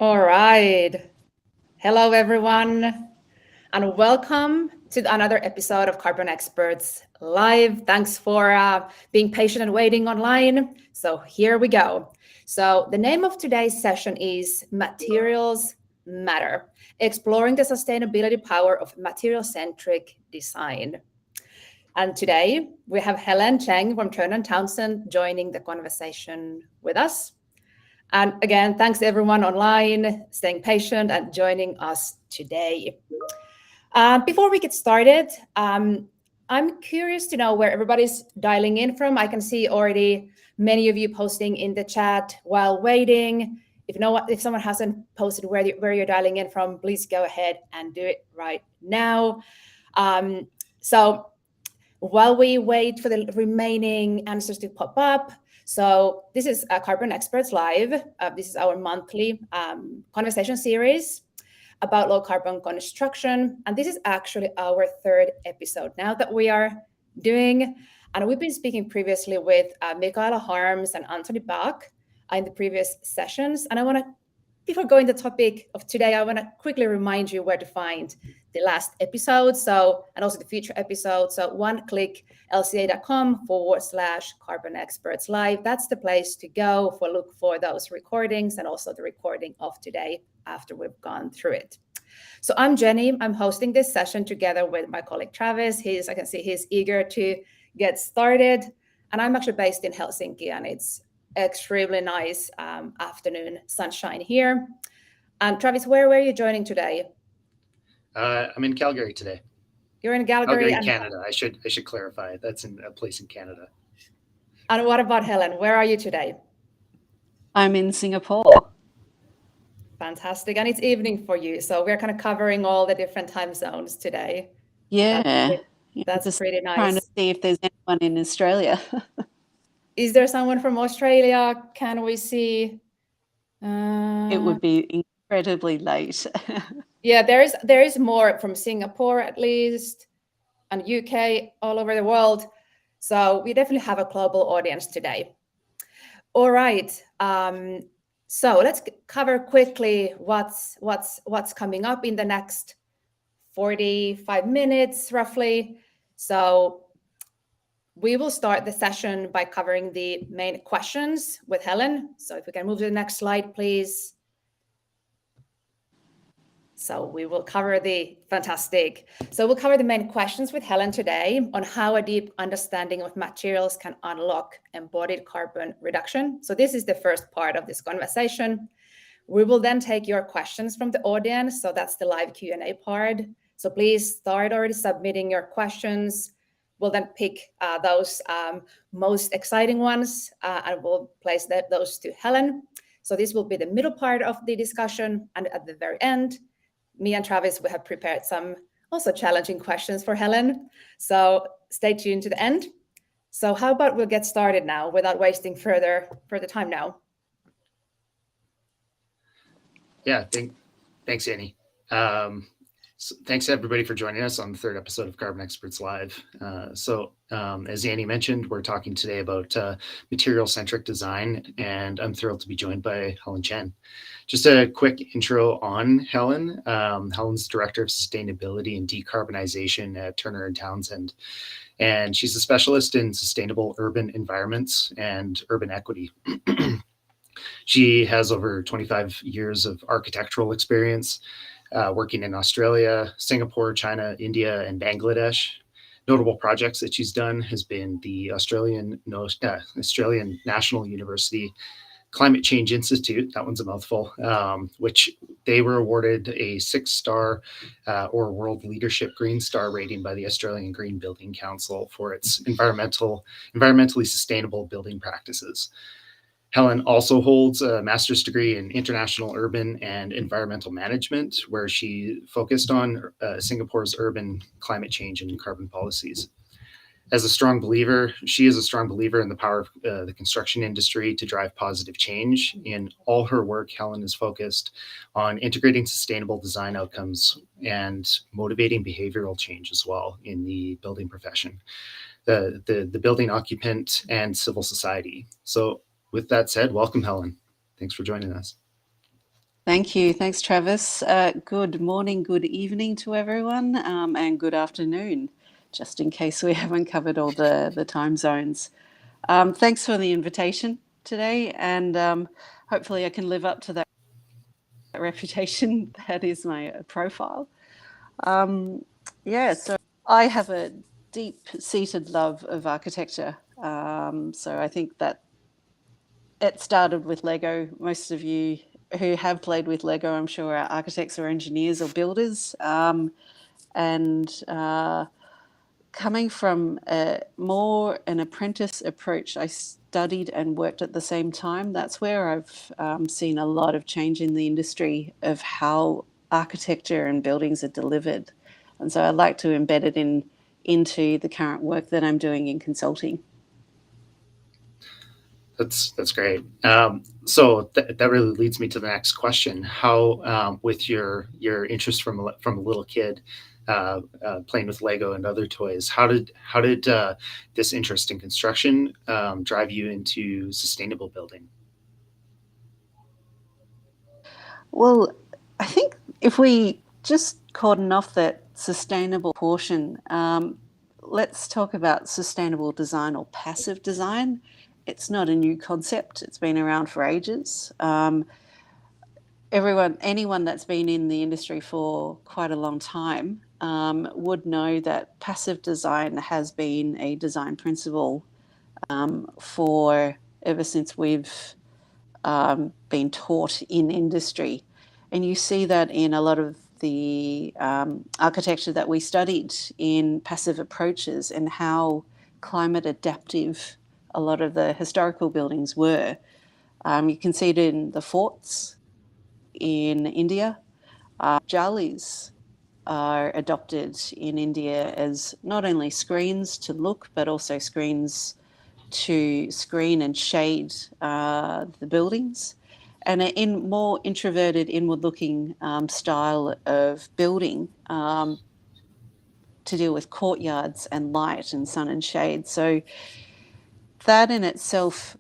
All right. Hello, everyone, and welcome to another episode of Carbon Experts Live. Thanks for being patient and waiting online. So, here we go. So, the name of today's session is Materials Matter, exploring the sustainability power of material-centric design. And today we have Helen Cheng from Turner Townsend joining the conversation with us. And again, thanks to everyone online, staying patient and joining us today. Before we get started, I'm curious to know where everybody's dialing in from. I can see already many of you posting in the chat while waiting. If someone hasn't posted where you're dialing in from, please go ahead and do it right now. So while we wait for the remaining answers to pop up, so this is Carbon Experts Live. This is our monthly conversation series about low carbon construction. And this is actually our third episode now that we are doing. And we've been speaking previously with Michaela Harms and Anthony Bach in the previous sessions. And before going to the topic of today, I want to quickly remind you where to find the last episode, and also the future episodes. So one click lca.com/Carbon Experts Live. That's the place to go look for those recordings and also the recording of today after we've gone through it. So I'm Jenny. I'm hosting this session together with my colleague Travis. I can see he's eager to get started. And I'm actually based in Helsinki, and it's extremely nice afternoon sunshine here. And Travis, where were you joining today? I'm in Calgary today. You're in Calgary, Canada. I should clarify. That's in a place in Canada. And what about Helen? Where are you today? I'm in Singapore. Fantastic. And it's evening for you. So we're kind of covering all the different time zones today. Yeah. That's just pretty nice. Trying to see if there's anyone in Australia. Is there someone from Australia? Can we see? It would be incredibly late. Yeah, there is more from Singapore at least, and UK, all over the world. So we definitely have a global audience today. All right. So let's cover quickly what's coming up in the next 45 minutes, roughly. So we will start the session by covering the main questions with Helen. So if we can move to the next slide, please. So we'll cover the main questions with Helen today on how a deep understanding of materials can unlock embodied carbon reduction. So this is the first part of this conversation. We will then take your questions from the audience. So that's the live Q&A part. So please start already submitting your questions. We'll then pick those most exciting ones and we'll place those to Helen. So this will be the middle part of the discussion, and at the very end, me and Travis, we have prepared some also challenging questions for Helen. So stay tuned to the end. So how about we'll get started now without wasting further time now. Yeah, thanks, Annie. So thanks everybody for joining us on the third episode of Carbon Experts Live. As Annie mentioned, we're talking today about material-centric design, and I'm thrilled to be joined by Helen Cheng. Just a quick intro on Helen. Helen's Director of Sustainability and Decarbonisation at Turner Townsend, and she's a specialist in sustainable urban environments and urban equity. She has over 25 years of architectural experience, working in Australia, Singapore, China, India, and Bangladesh. Notable projects that she's done has been the Australian National University Climate Change Institute, that one's a mouthful, which they were awarded a 6-star or World Leadership Green Star rating by the Australian Green Building Council for its environmentally sustainable building practices. Helen also holds a master's degree in international urban and environmental management, where she focused on Singapore's urban climate change and carbon policies. She is a strong believer in the power of the construction industry to drive positive change. In all her work, Helen is focused on integrating sustainable design outcomes and motivating behavioral change as well in the building profession, the building occupant and civil society. So with that said, welcome, Helen. Thanks for joining us. Thank you. Thanks, Travis. Good morning, good evening to everyone, and good afternoon, just in case we haven't covered all the time zones. Thanks for the invitation today, and hopefully I can live up to that reputation. That is my profile. So I have a deep-seated love of architecture. So I think that it started with Lego. Most of you who have played with Lego, I'm sure, are architects or engineers or builders. And coming from more an apprentice approach, I studied and worked at the same time. That's where I've seen a lot of change in the industry of how architecture and buildings are delivered. And so I'd like to embed it into the current work that I'm doing in consulting. That's great. So that really leads me to the next question. How, with your interest from a little kid, playing with Lego and other toys, how did this interest in construction drive you into sustainable building? Well, I think if we just cordon off that sustainable portion, let's talk about sustainable design or passive design. It's not a new concept. It's been around for ages. Anyone that's been in the industry for quite a long time would know that passive design has been a design principle for ever since we've been taught in industry. And you see that in a lot of the architecture that we studied in passive approaches and how climate adaptive a lot of the historical buildings were. You can see it in the forts in India. Jalis are adopted in India as not only screens to look, but also screens to screen and shade the buildings. And in more introverted, inward-looking style of building to deal with courtyards and light and sun and shade. So that in itself,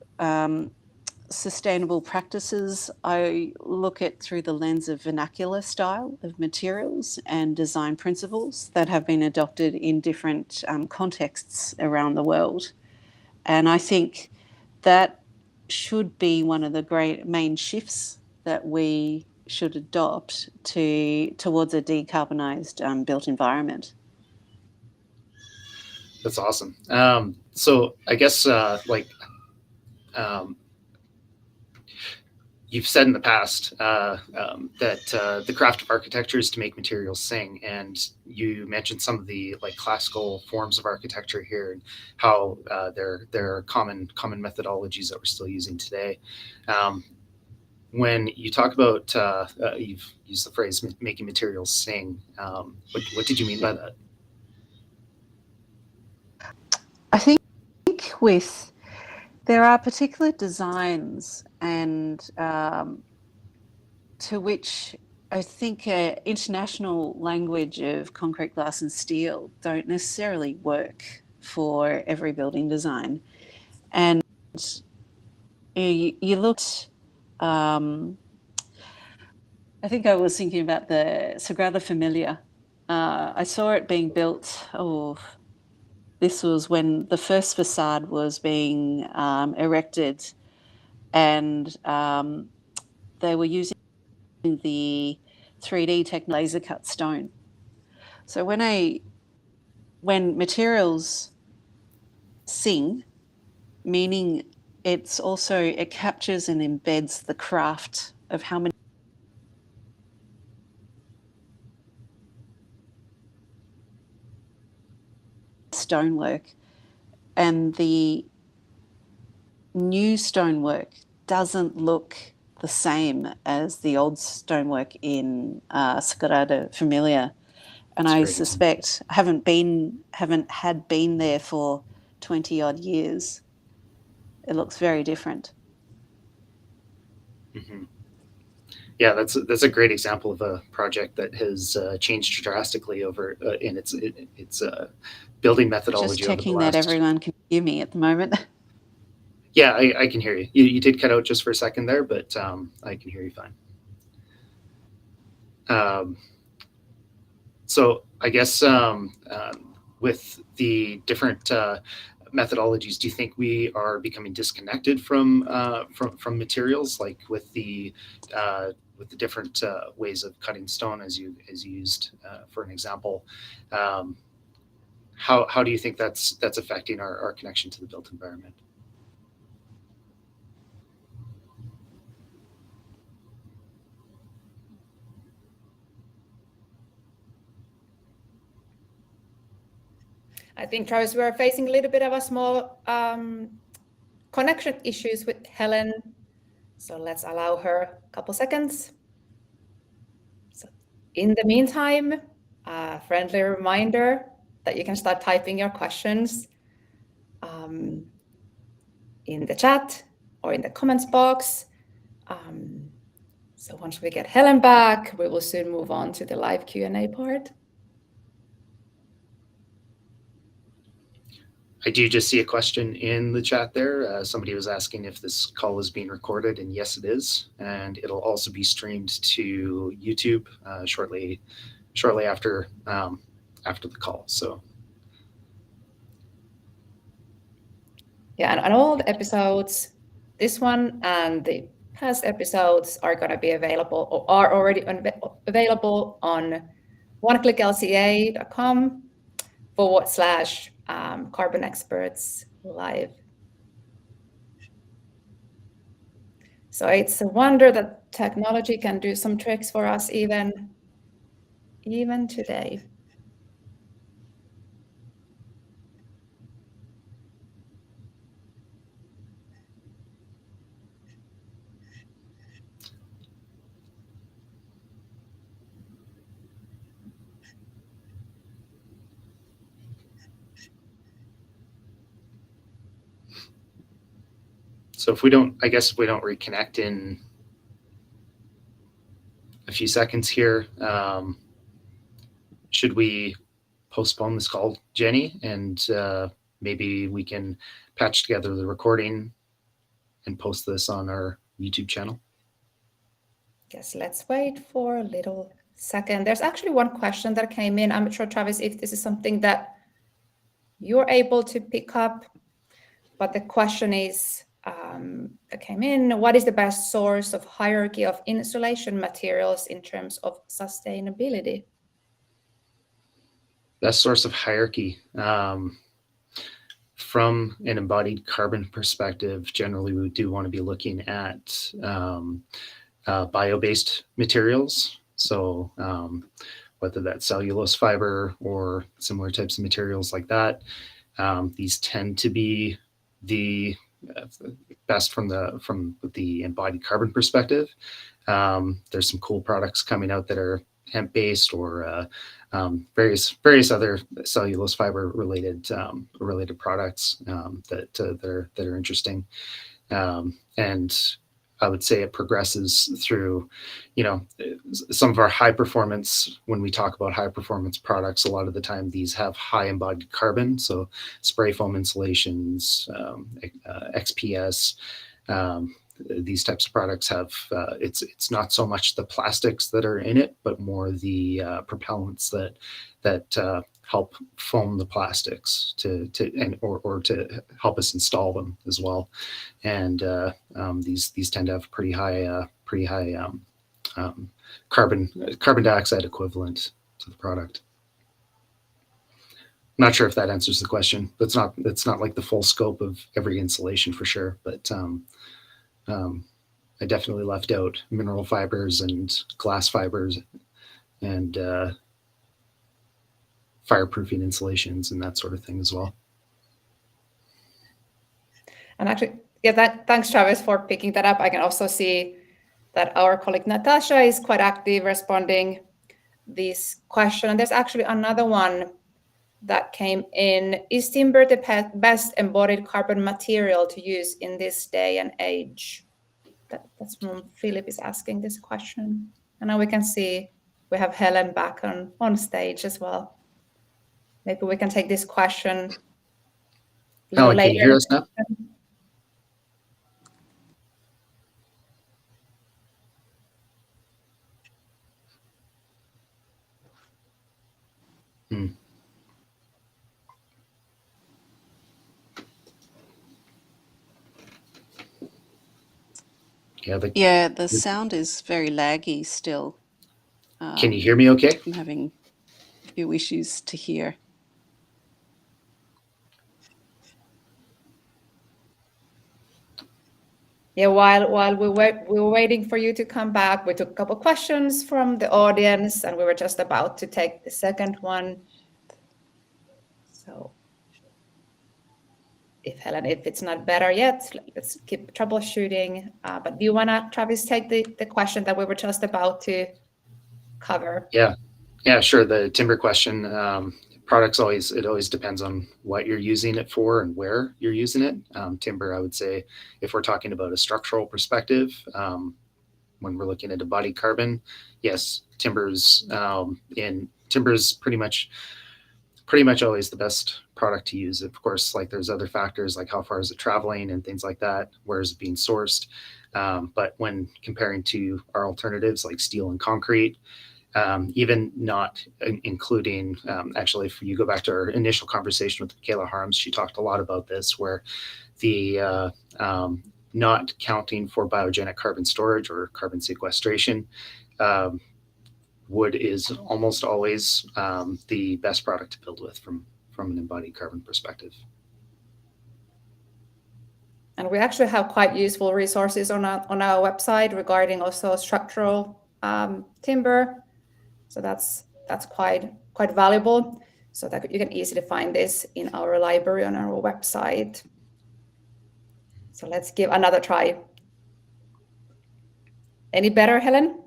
sustainable practices, I look at through the lens of vernacular style of materials and design principles that have been adopted in different contexts around the world. And I think that should be one of the great main shifts that we should adopt towards a decarbonised built environment. That's awesome. So I guess you've said in the past that the craft of architecture is to make materials sing, and you mentioned some of the classical forms of architecture here and how there are common methodologies that we're still using today. When you talk about you've used the phrase making materials sing, what did you mean by that? I think there are particular designs and to which I think international language of concrete, glass and steel don't necessarily work for every building design. And you looked, I think I was thinking about the Sagrada Familia. I saw it being built, this was when the first facade was being erected, and they were using the 3D laser cut stone. So when materials sing, meaning it captures and embeds the craft of how many stonework, and the new stonework doesn't look the same as the old stonework in Sagrada Familia. And I suspect I haven't been there for 20 odd years. It looks very different. Mm-hmm. Yeah, that's a great example of a project that has changed drastically over in its building methodology. Just checking that everyone can hear me at the moment. Yeah, I can hear you. You did cut out just for a second there, but I can hear you fine. So I guess with the different methodologies, do you think we are becoming disconnected from materials, like with the different ways of cutting stone, as you used for an example? How do you think that's affecting our connection to the built environment? I think, Travis, we're facing a little bit of a small connection issues with Helen. So let's allow her a couple seconds. So in the meantime, a friendly reminder that you can start typing your questions in the chat or in the comments box. So once we get Helen back, we will soon move on to the live Q&A part. I do just see a question in the chat there. Somebody was asking if this call is being recorded, and yes, it is. And it'll also be streamed to YouTube shortly after the call. So yeah, and all the episodes, this one and the past episodes, are going to be available, or are already available on oneclicklca.com/Carbon Experts Live. So it's a wonder that technology can do some tricks for us even today. So if we don't reconnect in a few seconds here, should we postpone this call, Jenny, and maybe we can patch together the recording and post this on our YouTube channel? Yes, let's wait for a little second. There's actually one question that came in. I'm not sure, Travis, if this is something that you're able to pick up, but the question is, that came in, what is the best source of hierarchy of insulation materials in terms of sustainability? Best source of hierarchy. From an embodied carbon perspective, generally we do want to be looking at bio-based materials. So whether that's cellulose fiber or similar types of materials like that, these tend to be the best from the embodied carbon perspective. There's some cool products coming out that are hemp-based or various other cellulose fiber related products that are interesting, and I would say it progresses through, some of our high performance. When we talk about high performance products, a lot of the time these have high embodied carbon. So spray foam insulations, XPS, these types of products have, it's not so much the plastics that are in it, but more the propellants that help foam the plastics to help us install them as well. And these tend to have pretty high carbon dioxide equivalent to the product. I'm not sure if that answers the question. It's not like the full scope of every insulation for sure, but I definitely left out mineral fibers and glass fibers and fireproofing insulations and that sort of thing as well. And actually, yeah, thanks, Travis, for picking that up. I can also see that our colleague Natasha is quite active responding this question. And there's actually another one that came in. Is timber the best embodied carbon material to use in this day and age? That's from Philip is asking this question. And now we can see we have Helen back on stage as well. Maybe we can take this question a little Helen, later. can you hear us now? Hmm. Yeah, the sound is very laggy still. Can you hear me okay? I'm having a few issues to hear. Yeah, while we were waiting for you to come back, we took a couple questions from the audience, and we were just about to take the second one. So if it's not better yet, let's keep troubleshooting. But do you want to, Travis, take the question that we were just about to cover? Yeah, sure. The timber question, products it always depends on what you're using it for and where you're using it. Timber, I would say, if we're talking about a structural perspective, when we're looking at embodied carbon, yes, timber's pretty much always the best product to use. Of course, like there's other factors like how far is it traveling and things like that, where is it being sourced. But when comparing to our alternatives like steel and concrete, even not including, actually, if you go back to our initial conversation with Michaela Harms, she talked a lot about this, where the not counting for biogenic carbon storage or carbon sequestration, wood is almost always the best product to build with from an embodied carbon perspective. And we actually have quite useful resources on our website regarding also structural timber. So that's quite valuable. So that you can easily find this in our library on our website. So let's give another try. Any better, Helen?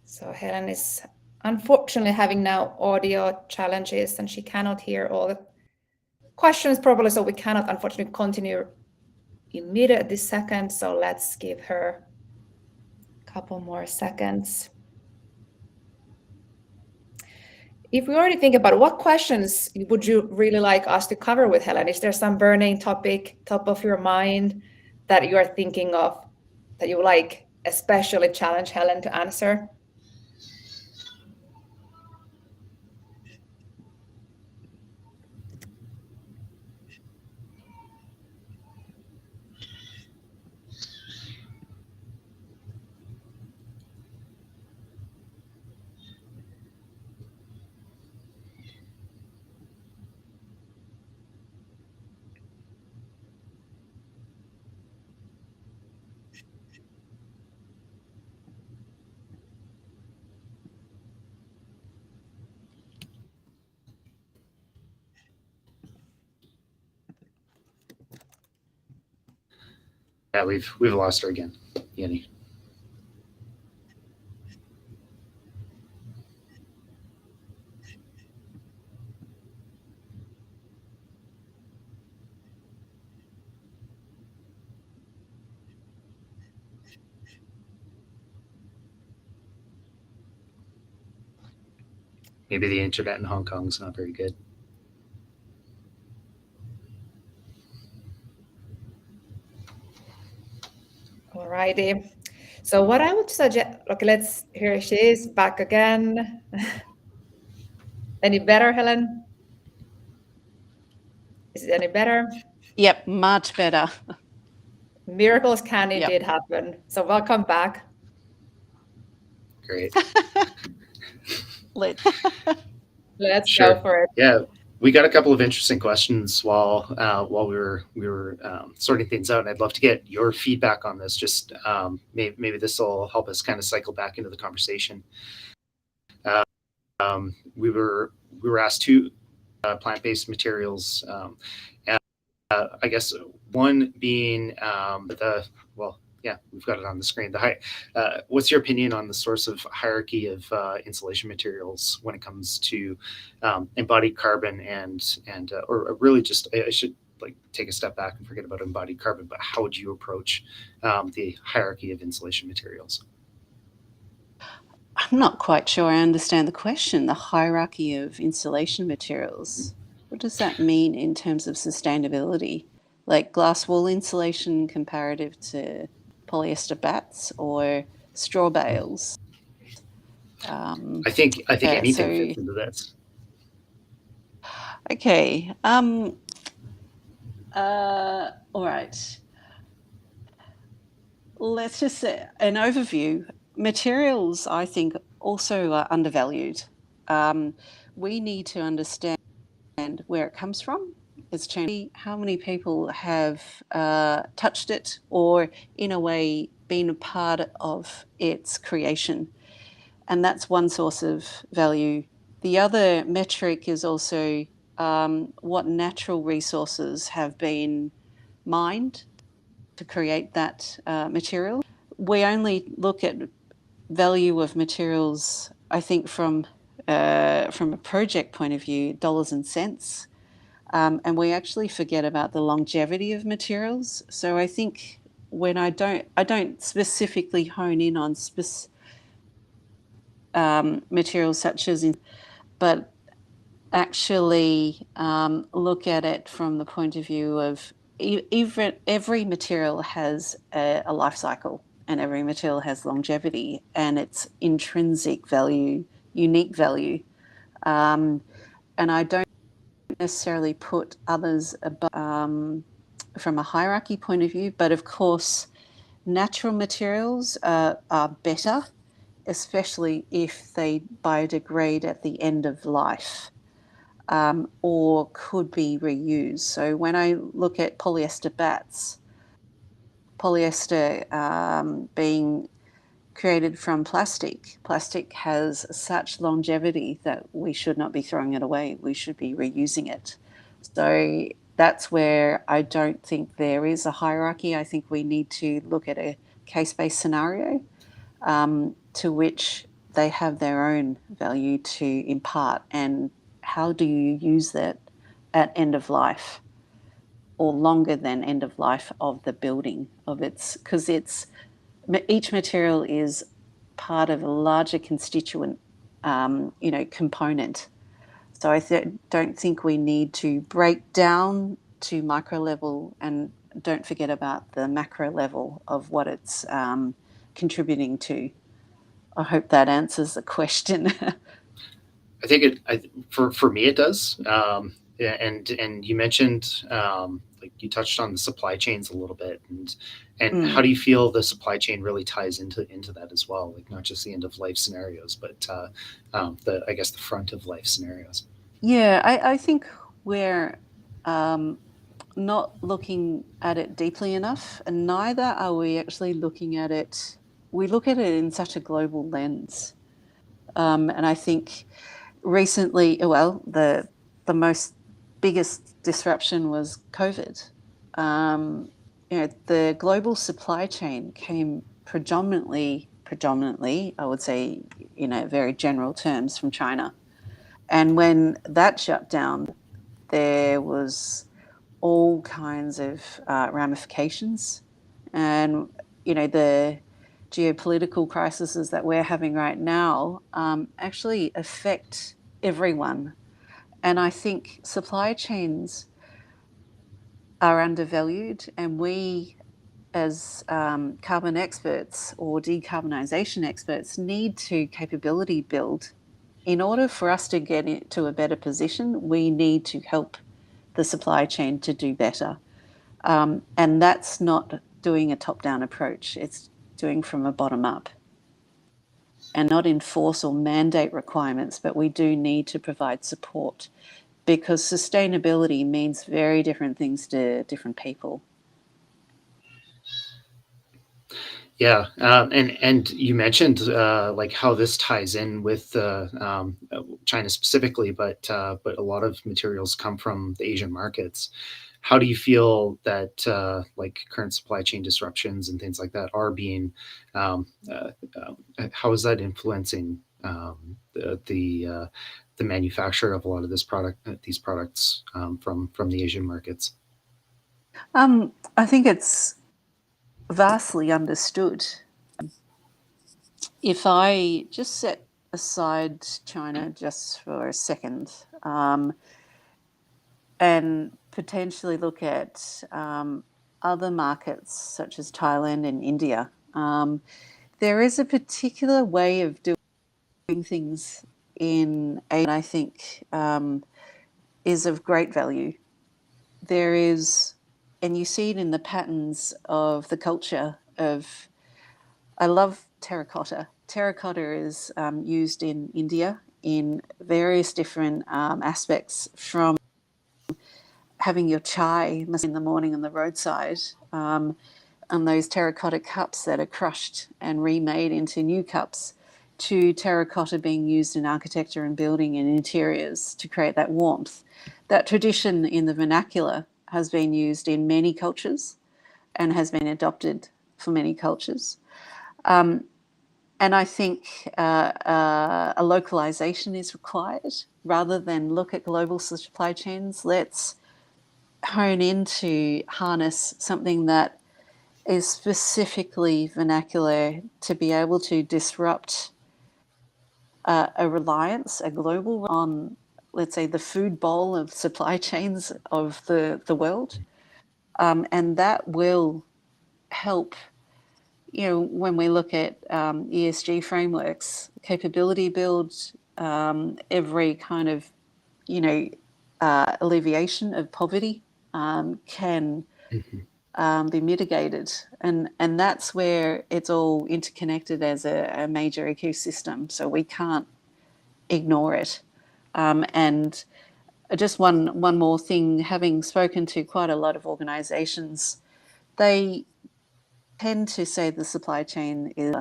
So Helen is unfortunately having now audio challenges, and she cannot hear all the questions probably, so we cannot unfortunately continue immediately this second. So let's give her a couple more seconds. If we already think about what questions would you really like us to cover with Helen? Is there some burning topic top of your mind that you are thinking of that you would like especially challenge Helen to answer? Yeah, we've lost her again, Yenny. Maybe the internet in Hong Kong is not very good. All righty. So what I would suggest, okay, here she is back again. Any better, Helen? Is it any better? Yep, much better. Miracles can indeed happen. So welcome back. Great. Let's Sure. go for it. Yeah, we got a couple of interesting questions while we were sorting things out, and I'd love to get your feedback on this. Just maybe this will help us kind of cycle back into the conversation. We were asked two plant-based materials, and I guess one being we've got it on the screen. What's your opinion on the source of hierarchy of insulation materials when it comes to embodied carbon or really just, I should like take a step back and forget about embodied carbon, but how would you approach the hierarchy of insulation materials? I'm not quite sure I understand the question. The hierarchy of insulation materials. What does that mean in terms of sustainability? Like glass wool insulation comparative to polyester bats or straw bales? I think Yeah, anything so fits into this. okay. All right. Let's just say an overview. Materials, I think, also are undervalued. We need to understand where it comes from. It's changed. How many people have touched it or, in a way, been a part of its creation? And that's one source of value. The other metric is also what natural resources have been mined to create that material. We only look at value of materials, I think, from a project point of view, dollars and cents, and we actually forget about the longevity of materials. So I think when I don't specifically hone in on materials such as, but actually look at it from the point of view of every material has a life cycle, and every material has longevity and its intrinsic value, unique value. And I don't necessarily put others above from a hierarchy point of view, but of course, natural materials are better, especially if they biodegrade at the end of life. Or could be reused. So when I look at polyester bats, polyester being created from plastic, plastic has such longevity that we should not be throwing it away. We should be reusing it. So that's where I don't think there is a hierarchy. I think we need to look at a case-based scenario to which they have their own value to impart, and how do you use that at end of life or longer than end of life of the building of its, because each material is part of a larger constituent component. So I don't think we need to break down to micro level, and don't forget about the macro level of what it's contributing to. I hope that answers the question. I think for me it does. Yeah, and you mentioned like you touched on the supply chains a little bit, and how do you feel the supply chain really ties into that as well? Like not just the end of life scenarios, but the front of life scenarios. Yeah, I think we're not looking at it deeply enough, and neither are we actually looking at it. We look at it in such a global lens, and I think recently, well, the most biggest disruption was COVID. The global supply chain came predominantly, I would say, very general terms, from China. And when that shut down, there was all kinds of ramifications. And, the geopolitical crises that we're having right now actually affect everyone. And I think supply chains are undervalued, and we, as carbon experts or decarbonisation experts, need to capability build. In order for us to get into a better position, we need to help the supply chain to do better. And that's not doing a top-down approach. It's doing from a bottom-up, and not enforce or mandate requirements, but we do need to provide support, because sustainability means very different things to different people. Yeah, and you mentioned like how this ties in with China specifically, but a lot of materials come from the Asian markets. How do you feel that like current supply chain disruptions and things like that are being? How is that influencing the manufacture of a lot of these products from the Asian markets? I think it's vastly understood. If I just set aside China just for a second, and potentially look at other markets such as Thailand and India, there is a particular way of doing things in Asia, I think, is of great value. There is, and you see it in the patterns of the culture of, I love terracotta. Terracotta is used in India in various different aspects, from having your chai in the morning on the roadside, and those terracotta cups that are crushed and remade into new cups, to terracotta being used in architecture and building and interiors to create that warmth. That tradition in the vernacular has been used in many cultures and has been adopted for many cultures. And I think a localization is required. Rather than look at global supply chains, let's hone into harness something that is specifically vernacular to be able to disrupt a reliance, a global, on, let's say, the food bowl of supply chains of the world. And that will help, when we look at ESG frameworks, capability build, every kind of, alleviation of poverty can be mitigated. And that's where it's all interconnected as a major ecosystem. So we can't ignore it. And just one more thing, having spoken to quite a lot of organizations, they tend to say the supply chain is,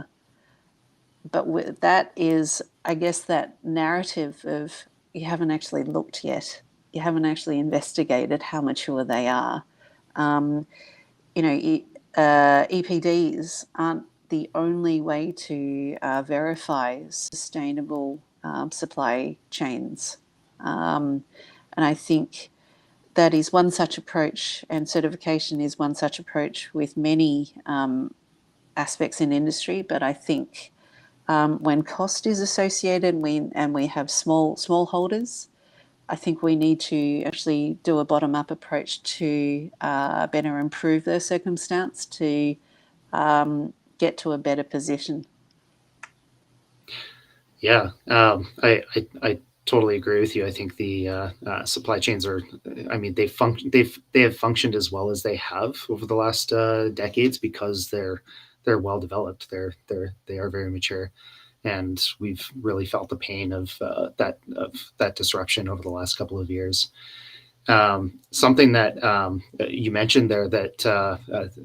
but that is, I guess, that narrative of you haven't actually looked yet. You haven't actually investigated how mature they are. EPDs aren't the only way to verify sustainable supply chains. And I think that is one such approach, and certification is one such approach with many aspects in industry. But I think when cost is associated and we have small holders, I think we need to actually do a bottom-up approach to better improve their circumstance to get to a better position. Yeah, I totally agree with you. I think the supply chains are, I mean, they have functioned as well as they have over the last decades because they're well developed. They are very mature, and we've really felt the pain of that disruption over the last couple of years. Something that you mentioned there that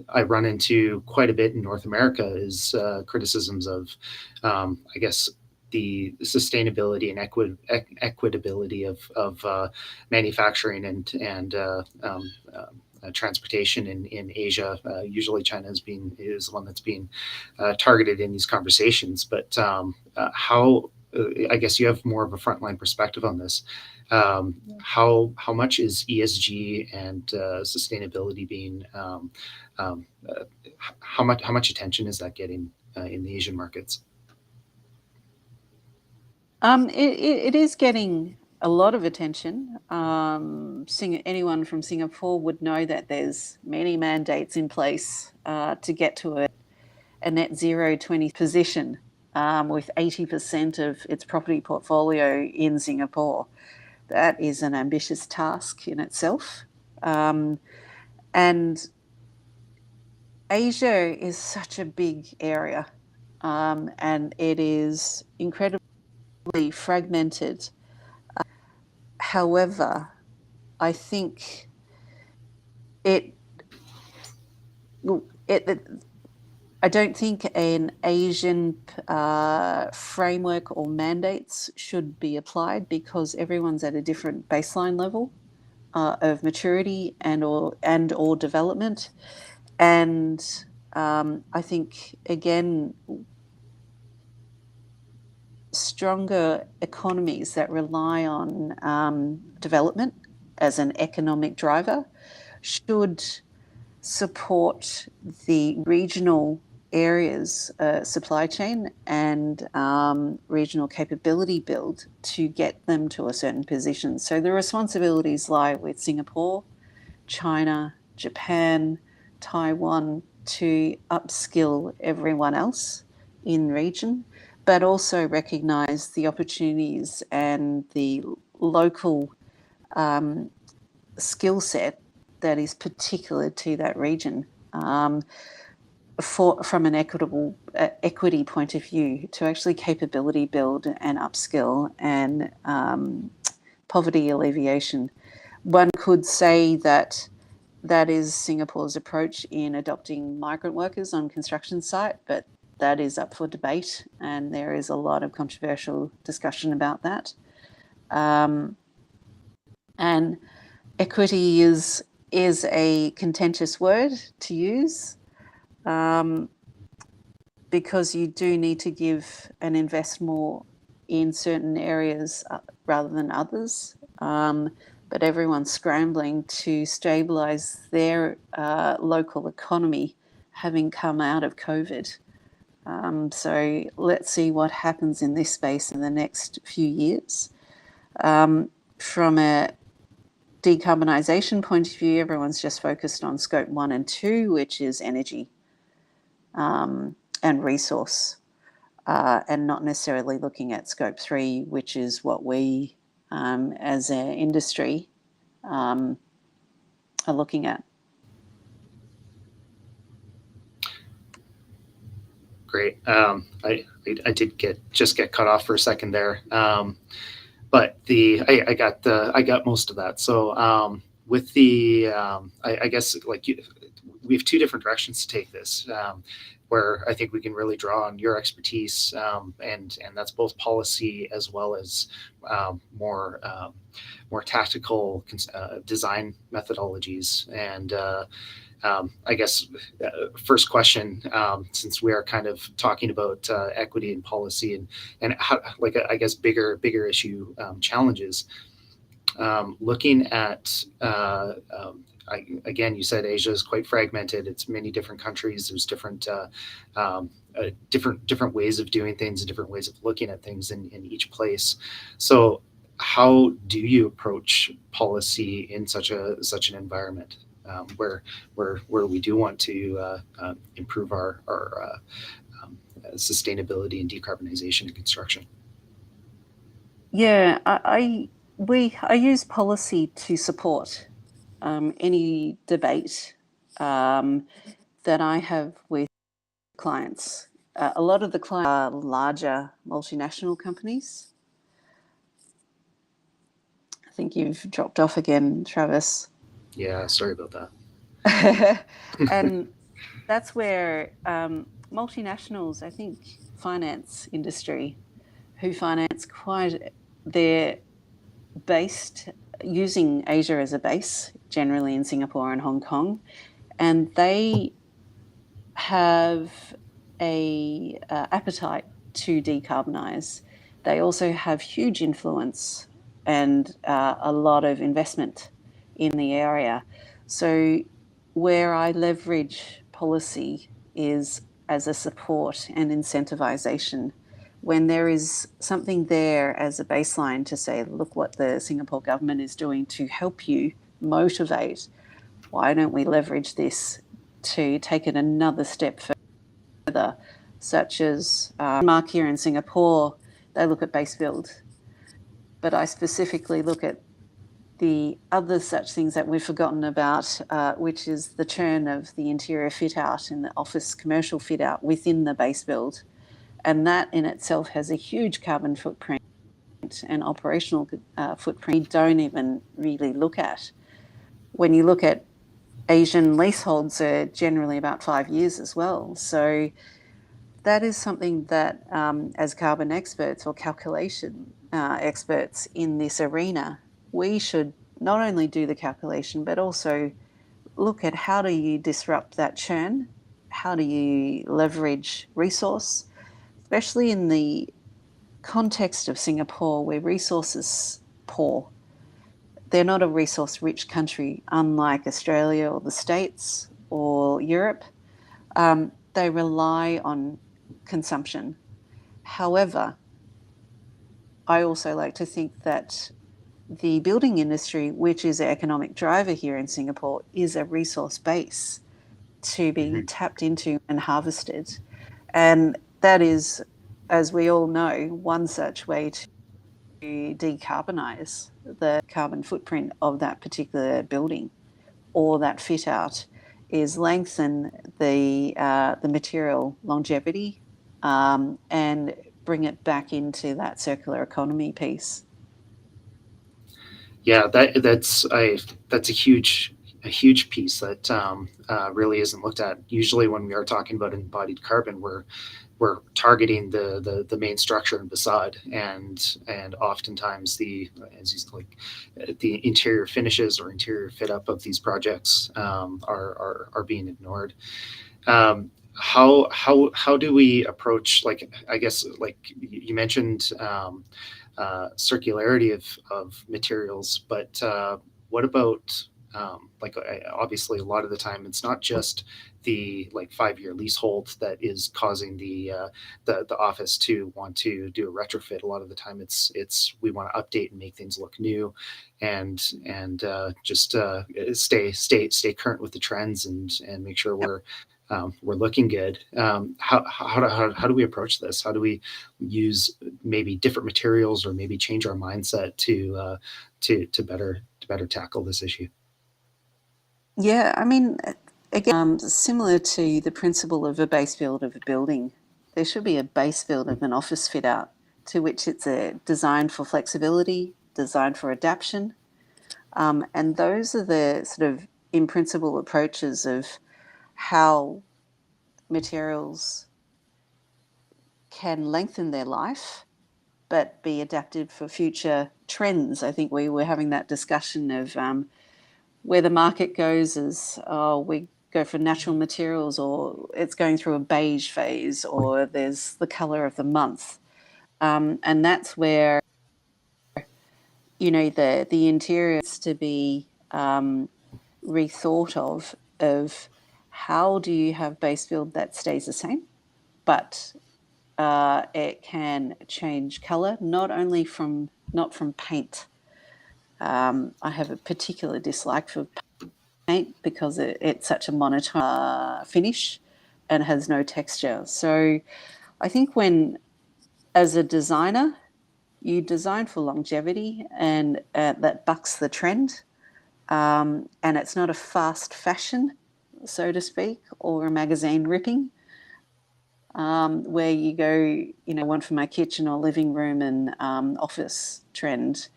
I run into quite a bit in North America is criticisms of, I guess, the sustainability and equitability of manufacturing and transportation in Asia. Usually, China is the one that's being targeted in these conversations. But how? I guess you have more of a frontline perspective on this. How much is ESG and sustainability being? How much attention is that getting in the Asian markets? It is getting a lot of attention. Anyone from Singapore would know that there's many mandates in place to get to a net zero 20 position, with 80% of its property portfolio in Singapore. That is an ambitious task in itself. And Asia is such a big area, and it is incredibly fragmented. However, I think I don't think an Asian framework or mandates should be applied because everyone's at a different baseline level of maturity and or development. And I think, again, stronger economies that rely on development as an economic driver should support the regional areas, supply chain and regional capability build to get them to a certain position. So the responsibilities lie with Singapore, China, Japan, Taiwan to upskill everyone else in region, but also recognise the opportunities and the local skill set that is particular to that region. From an equity point of view, to actually capability build and upskill and poverty alleviation. One could say that is Singapore's approach in adopting migrant workers on construction site, but that is up for debate, and there is a lot of controversial discussion about that. And equity is a contentious word to use. Because you do need to give and invest more in certain areas rather than others. But everyone's scrambling to stabilise their local economy having come out of COVID. So let's see what happens in this space in the next few years. From a decarbonisation point of view, everyone's just focused on scope 1 and 2, which is energy and resource, and not necessarily looking at scope 3, which is what we as an industry are looking at. Great. I did get cut off for a second there, but I got most of that. So with the I guess we have two different directions to take this, where I think we can really draw on your expertise, and that's both policy as well as more tactical design methodologies. And I guess first question, since we are kind of talking about equity and policy and how, I guess bigger issue challenges, looking at again, you said Asia is quite fragmented. It's many different countries. There's different ways of doing things and different ways of looking at things in each place. So how do you approach policy in such an environment where we do want to improve our sustainability and decarbonization in construction? Yeah, I use policy to support any debate that I have with clients. A lot of the clients are larger multinational companies. I think you've dropped off again, Travis. Yeah, sorry about that. And that's where multinationals, I think, finance industry, who finance they're based using Asia as a base, generally in Singapore and Hong Kong, and they have a appetite to decarbonize. They also have huge influence and a lot of investment in the area. So where I leverage policy is as a support and incentivization. When there is something there as a baseline to say, look what the Singapore government is doing to help you motivate, why don't we leverage this to take it another step further, such as Mark here in Singapore, they look at base build. But I specifically look at the other such things that we've forgotten about, which is the churn of the interior fit out and the office commercial fit out within the base build. And that in itself has a huge carbon footprint and operational footprint we don't even really look at. When you look at Asian leaseholds are generally about 5 years as well. So that is something that as carbon experts or calculation experts in this arena, we should not only do the calculation, but also look at how do you disrupt that churn? How do you leverage resource? Especially in the context of Singapore, where resources poor. They're not a resource-rich country, unlike Australia or the States, or Europe, they rely on consumption. However, I also like to think that the building industry, which is an economic driver here in Singapore, is a resource base to be tapped into and harvested. And that is, as we all know, one such way to decarbonise the carbon footprint of that particular building or that fit out is lengthen the material longevity and bring it back into that circular economy piece. Yeah, that's a huge piece that really isn't looked at. Usually, when we are talking about embodied carbon, we're targeting the main structure and facade, and oftentimes the interior finishes or interior fit up of these projects are being ignored. How do we approach, like, I guess, like you mentioned, circularity of materials, but what about obviously a lot of the time it's not just the 5-year leasehold that is causing the office to want to do a retrofit. A lot of the time it's we want to update and make things look new, and just stay current with the trends and make sure we're looking good. How do we approach this? How do we use maybe different materials or maybe change our mindset to better tackle this issue? Yeah, I mean, again, similar to the principle of a base build of a building, there should be a base build of an office fit out to which it's designed for flexibility, designed for adaptation. And those are the sort of in principle approaches of how materials can lengthen their life but be adapted for future trends. I think we were having that discussion of where the market goes is we go for natural materials, or it's going through a beige phase, or there's the colour of the month. And that's where, the interior has to be rethought of how do you have base build that stays the same, but it can change colour, not from paint. I have a particular dislike for paint because it's such a monotone finish and has no texture. So I think as a designer, you design for longevity, and that bucks the trend. And it's not a fast fashion, so to speak, or a magazine ripping, where you go, one for my kitchen or living room and office trend.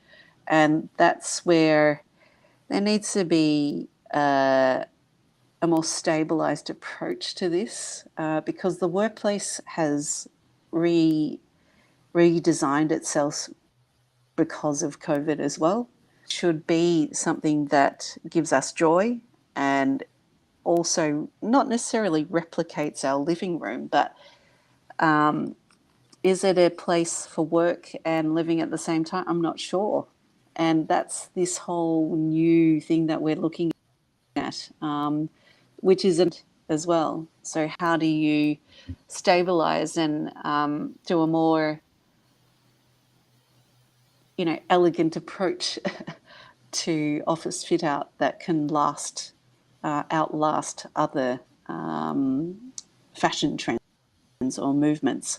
And that's where there needs to be a more stabilized approach to this, because the workplace has redesigned itself because of COVID as well. It should be something that gives us joy and also not necessarily replicates our living room, but is it a place for work and living at the same time? I'm not sure. And that's this whole new thing that we're looking at, which isn't as well. So how do you stabilize and do a more, elegant approach to office fit out that can outlast other fashion trends or movements?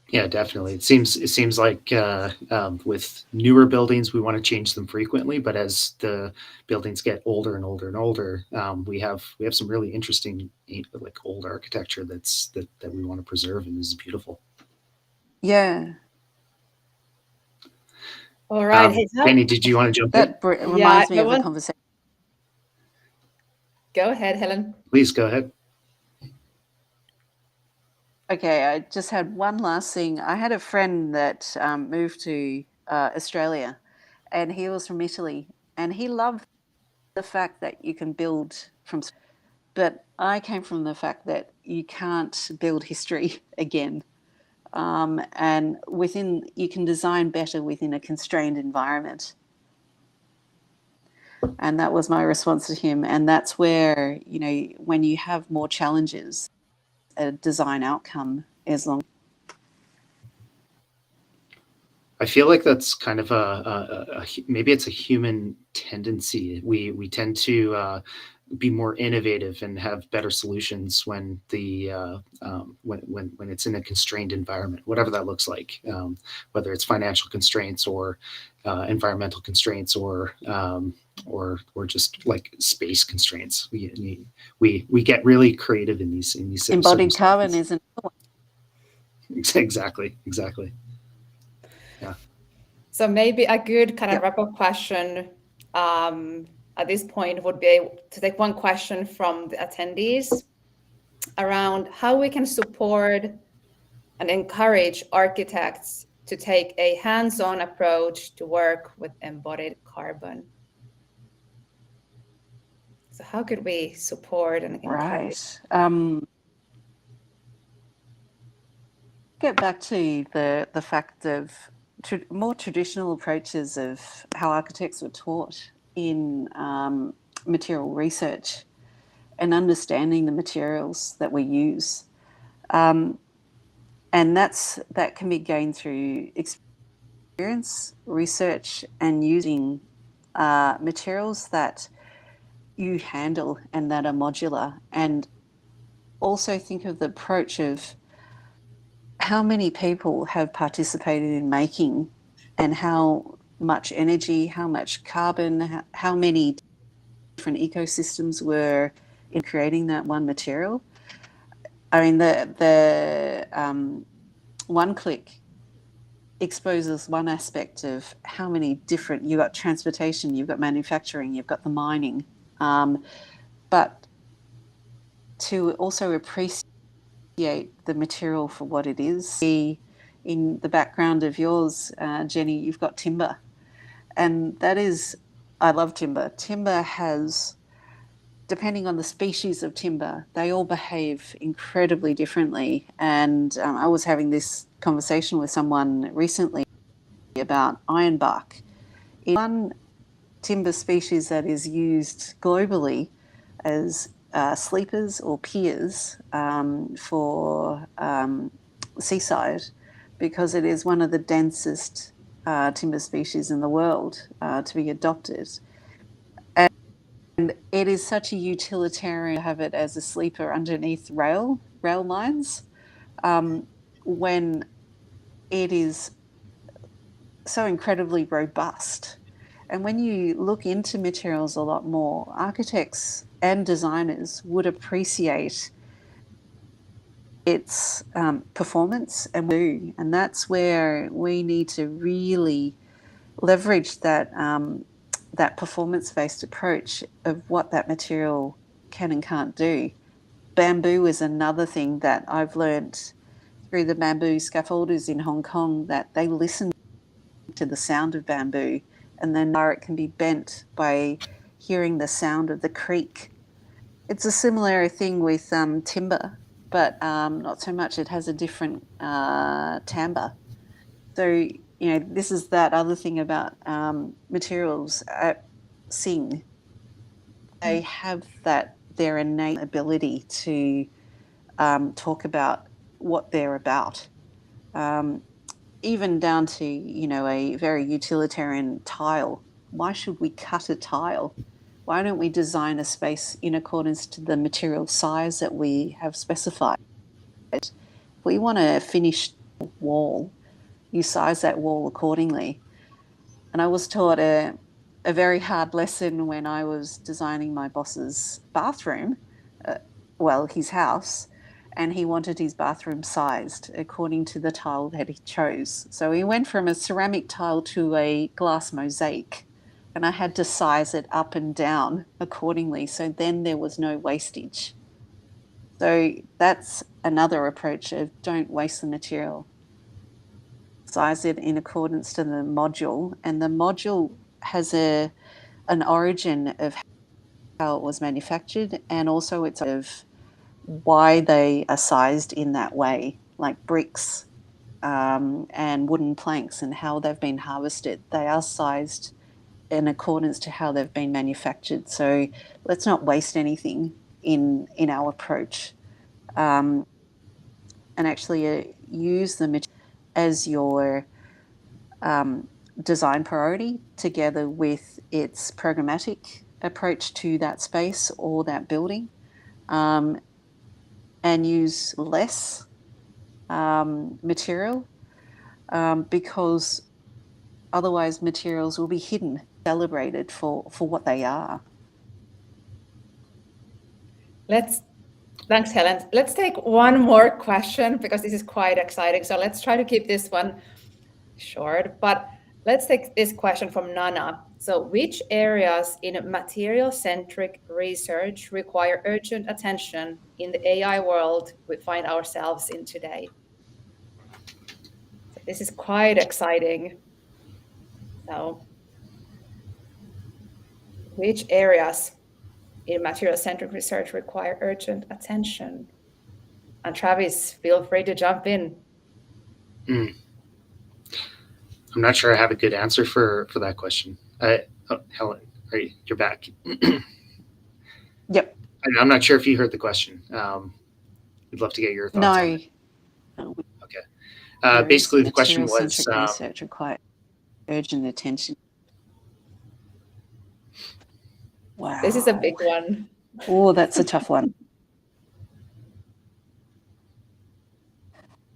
Yeah, definitely. It seems like with newer buildings, we want to change them frequently, but as the buildings get older and older and older, we have some really interesting old architecture that we want to preserve and is beautiful. Yeah. All right, Penny, did you want to jump in? That reminds me of a conversation. Go ahead, Helen. Please go ahead. Okay, I just had one last thing. I had a friend that moved to Australia, and he was from Italy, and he loved the fact that you can build from. But I came from the fact that you can't build history again, and you can design better within a constrained environment. And that was my response to him. And that's where, when you have more challenges, a design outcome is long. I feel like that's kind of maybe it's a human tendency. We tend to be more innovative and have better solutions when when it's in a constrained environment, whatever that looks like, whether it's financial constraints or environmental constraints or just like space constraints. We get really creative in these Embodied carbon isn't. Exactly. Yeah. So maybe a good kind of wrap-up question at this point would be to take one question from the attendees around how we can support and encourage architects to take a hands-on approach to work with embodied carbon. So how could we support and encourage? Right. Get back to the fact of more traditional approaches of how architects were taught in material research and understanding the materials that we use. And that can be gained through experience, research, and using materials that you handle and that are modular. And also think of the approach of how many people have participated in making and how much energy, how much carbon, how many different ecosystems were in creating that one material. I mean, the one click exposes one aspect of how many different, you've got transportation, you've got manufacturing, you've got the mining, but to also appreciate the material for what it is. In the background of yours, Jenny, you've got timber, and that is, I love timber. Timber has, depending on the species of timber, they all behave incredibly differently. And I was having this conversation with someone recently about ironbark. In one timber species that is used globally as sleepers or piers for seaside, because it is one of the densest timber species in the world to be adopted. And it is such a utilitarian to have it as a sleeper underneath rail lines when it is so incredibly robust. And when you look into materials a lot more, architects and designers would appreciate its performance and that's where we need to really leverage that that performance-based approach of what that material can and can't do. Bamboo is another thing that I've learned through the bamboo scaffolders in Hong Kong, that they listen to the sound of bamboo, and then it can be bent by hearing the sound of the creak. It's a similar thing with timber, but not so much. It has a different timbre. So, this is that other thing about materials sing. They have their innate ability to talk about what they're about. Even down to, a very utilitarian tile. Why should we cut a tile? Why don't we design a space in accordance to the material size that we have specified? If we want a finished wall, you size that wall accordingly. And I was taught a very hard lesson when I was designing my boss's bathroom, his house, and he wanted his bathroom sized according to the tile that he chose. So he went from a ceramic tile to a glass mosaic, and I had to size it up and down accordingly. So then there was no wastage. So that's another approach of don't waste the material. Size it in accordance to the module, and the module has an origin of how it was manufactured, and also it's of why they are sized in that way, like bricks and wooden planks and how they've been harvested. They are sized in accordance to how they've been manufactured. So let's not waste anything in our approach, and actually use the material as your design priority, together with its programmatic approach to that space or that building, and use less material, because otherwise materials will be hidden, celebrated for what they are. Thanks, Helen. Let's take one more question because this is quite exciting. So let's try to keep this one short, but let's take this question from Nana. So which areas in material-centric research require urgent attention in the AI world we find ourselves in today? So this is quite exciting. So which areas in material-centric research require urgent attention? And Travis, feel free to jump in. I'm not sure I have a good answer for that question. Helen, you're back. Yep. I'm not sure if you heard the question. We'd love to get your thoughts on it. Okay. Basically, the question was... research requires urgent attention. Wow. This is a big one. Oh, that's a tough one.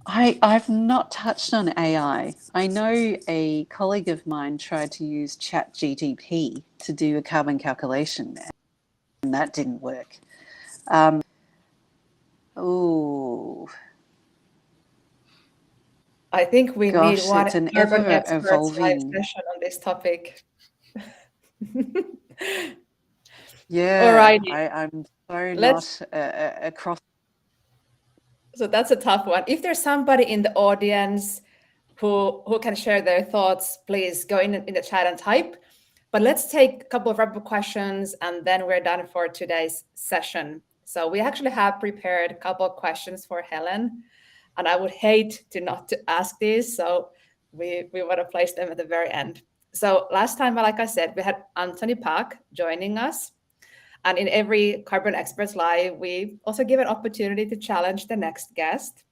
I've not touched on AI. I know a colleague of mine tried to use ChatGPT to do a carbon calculation, and that didn't work. I think we need one it's an Carbon Experts live evolving session on this topic. Yeah, Alrighty. I'm so not across. So that's a tough one. If there's somebody in the audience who can share their thoughts, please go in the chat and type. But let's take a couple of wrap-up questions, and then we're done for today's session. So we actually have prepared a couple of questions for Helen, and I would hate to not to ask these, so we want to place them at the very end. So last time, like I said, we had Anthony Pak joining us. And in every Carbon Experts Live, we also give an opportunity to challenge the next guest.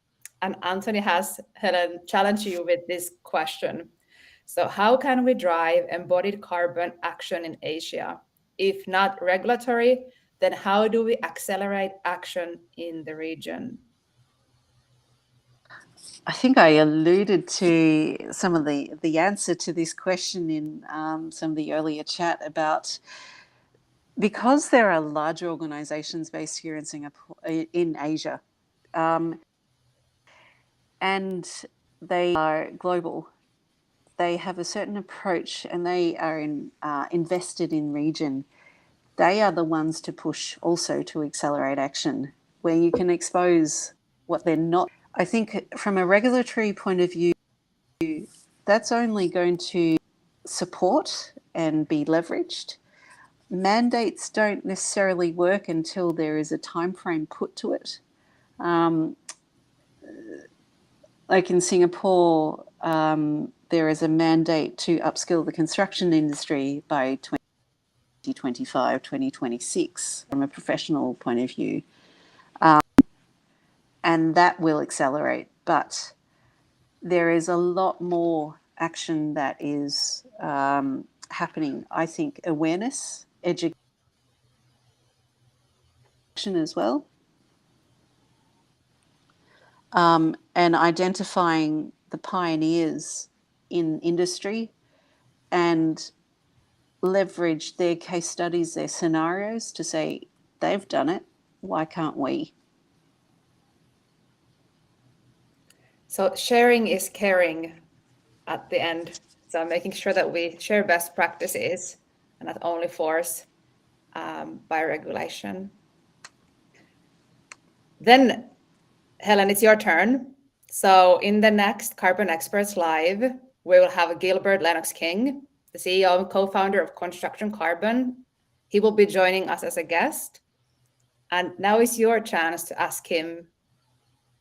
And Anthony has, Helen, challenged you with this question. So how can we drive embodied carbon action in Asia? If not regulatory, then how do we accelerate action in the region? I think I alluded to some of the answer to this question in some of the earlier chat about, because there are larger organisations based here in Singapore, in Asia, and they are global. They have a certain approach, and they are invested in region. They are the ones to push also to accelerate action, where you can expose what they're not. I think from a regulatory point of view, that's only going to support and be leveraged. Mandates don't necessarily work until there is a time frame put to it. Like in Singapore, there is a mandate to upskill the construction industry by 2025, 2026 from a professional point of view. And that will accelerate. But there is a lot more action that is happening. I think awareness, education as well, and identifying the pioneers in industry and leverage their case studies, their scenarios to say, they've done it, why can't we? So sharing is caring at the end. So making sure that we share best practices and not only force by regulation. Then, Helen, it's your turn. So in the next Carbon Experts Live, we will have Gilbert Lennox-King, the CEO and co-founder of Construction Carbon. He will be joining us as a guest. And now is your chance to ask him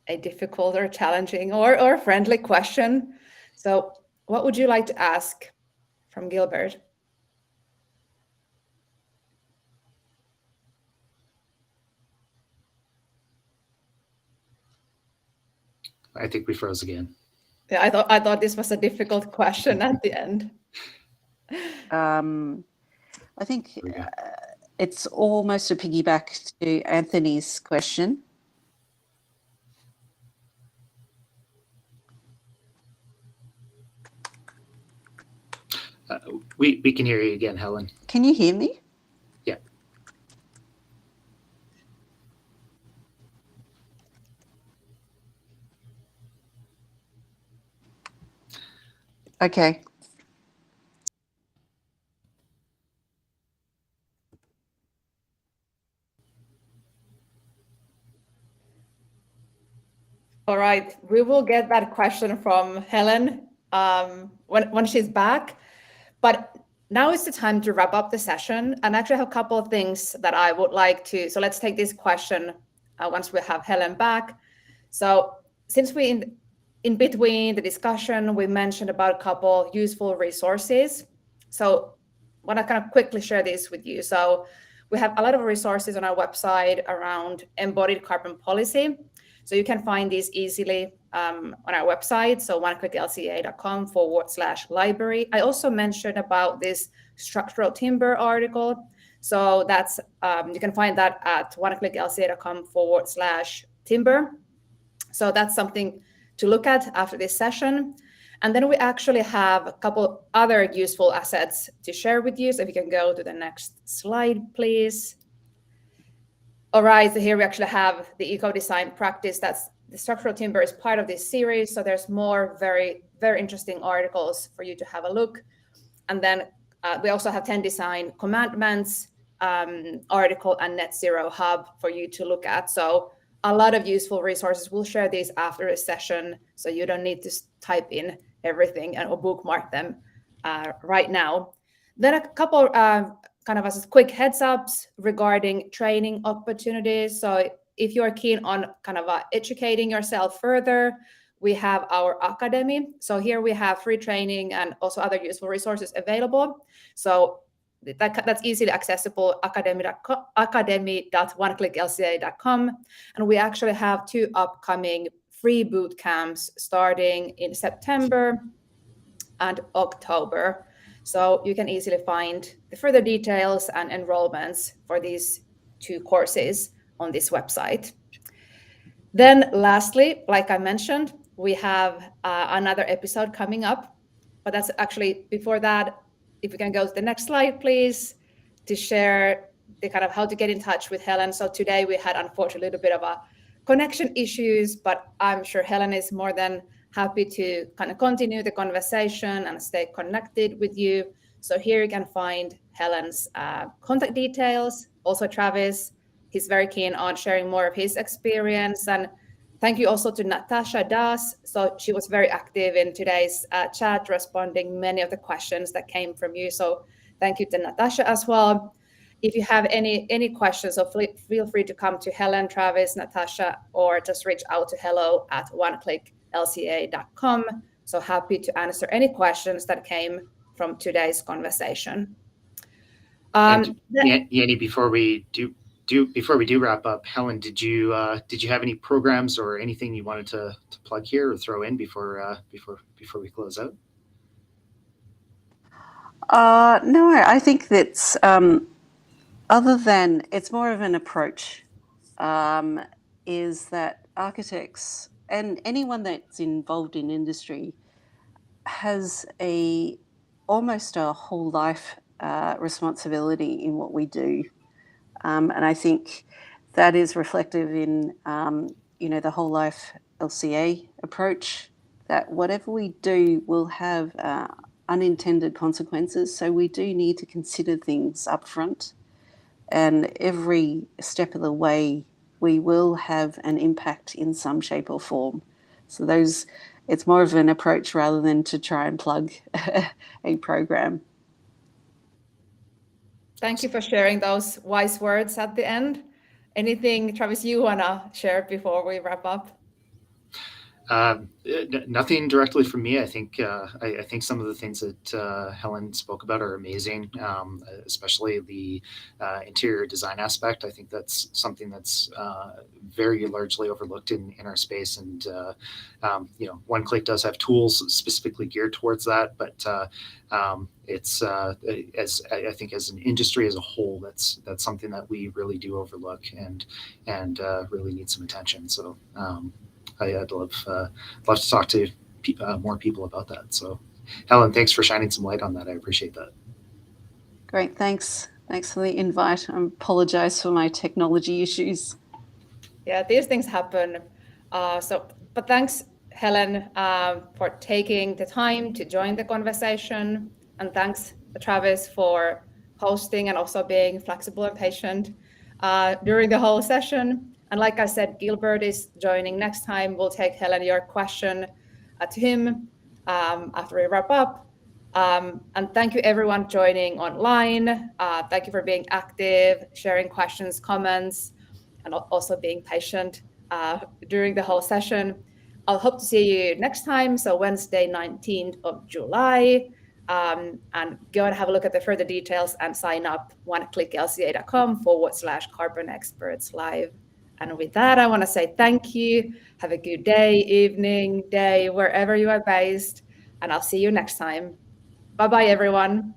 a difficult or challenging or friendly question. So what would you like to ask from Gilbert? I think we froze again. Yeah, I thought this was a difficult question at the end. I think it's almost a piggyback to Anthony's question. We can hear you again, Helen. Can you hear me? Yeah. Okay. All right, we will get that question from Helen when she's back. But now is the time to wrap up the session. And actually I have a couple of things that I would like to, so let's take this question once we have Helen back. So since we in between the discussion, we mentioned about a couple useful resources. So I want to kind of quickly share this with you. So we have a lot of resources on our website around embodied carbon policy. So you can find these easily on our website, so oneclicklca.com/library. I also mentioned about this structural timber article. So that's you can find that at oneclicklca.com/timber. So that's something to look at after this session. And then we actually have a couple other useful assets to share with you. So if you can go to the next slide, please. All right, so here we actually have the eco-design practice. That's the structural timber is part of this series. So there's more very, very interesting articles for you to have a look. And then we also have 10 design commandments article and net zero hub for you to look at. So a lot of useful resources. We'll share these after the session, so you don't need to type in everything or bookmark them right now. Then a couple kind of as quick heads ups regarding training opportunities. So if you're keen on kind of educating yourself further, we have our academy. So here we have free training and also other useful resources available. So that's easily accessible, academy.oneclicklca.com. And we actually have 2 upcoming free boot camps starting in September and October. So you can easily find the further details and enrollments for these 2 courses on this website. Then lastly, like I mentioned, we have another episode coming up, but that's actually before that, if we can go to the next slide, please, to share the kind of how to get in touch with Helen. So today we had unfortunately a little bit of a connection issues, but I'm sure Helen is more than happy to kind of continue the conversation and stay connected with you. So here you can find Helen's contact details. Also Travis, he's very keen on sharing more of his experience. And thank you also to Natasha Das. So she was very active in today's chat, responding many of the questions that came from you. So thank you to Natasha as well. If you have any questions, so feel free to come to Helen, Travis, Natasha, or just reach out to hello@oneclicklca.com. So happy to answer any questions that came from today's conversation. Yanni, before we do wrap up, Helen, did you have any programs or anything you wanted to plug here or throw in before we close out? No, I think that's other than it's more of an approach, is that architects and anyone that's involved in industry has almost a whole life responsibility in what we do. And I think that is reflective in, the whole life LCA approach, that whatever we do will have unintended consequences. So we do need to consider things up front, and every step of the way we will have an impact in some shape or form. So it's more of an approach rather than to try and plug a program. Thank you for sharing those wise words at the end. Anything, Travis, you want to share before we wrap up? Nothing directly from me. I think I think some of the things that Helen spoke about are amazing, especially the interior design aspect. I think that's something that's very largely overlooked in our space. And One Click does have tools specifically geared towards that, but it's as I think as an industry as a whole, that's something that we really do overlook and really need some attention. So. I'd love to talk to more people about that. So, Helen, thanks for shining some light on that. I appreciate that. Great, thanks. Thanks for the invite. I apologize for my technology issues. Yeah, these things happen. But thanks, Helen, for taking the time to join the conversation. And thanks, Travis, for hosting and also being flexible and patient during the whole session. And like I said, Gilbert is joining next time. We'll take, Helen, your question to him after we wrap up. And thank you everyone joining online. Thank you for being active, sharing questions, comments, and also being patient during the whole session. I'll hope to see you next time. So Wednesday, 19th of July. And go and have a look at the further details and sign up oneclicklca.com/Carbon Experts Live. And with that, I want to say thank you. Have a good day, evening, day, wherever you are based. And I'll see you next time. Bye-bye, everyone.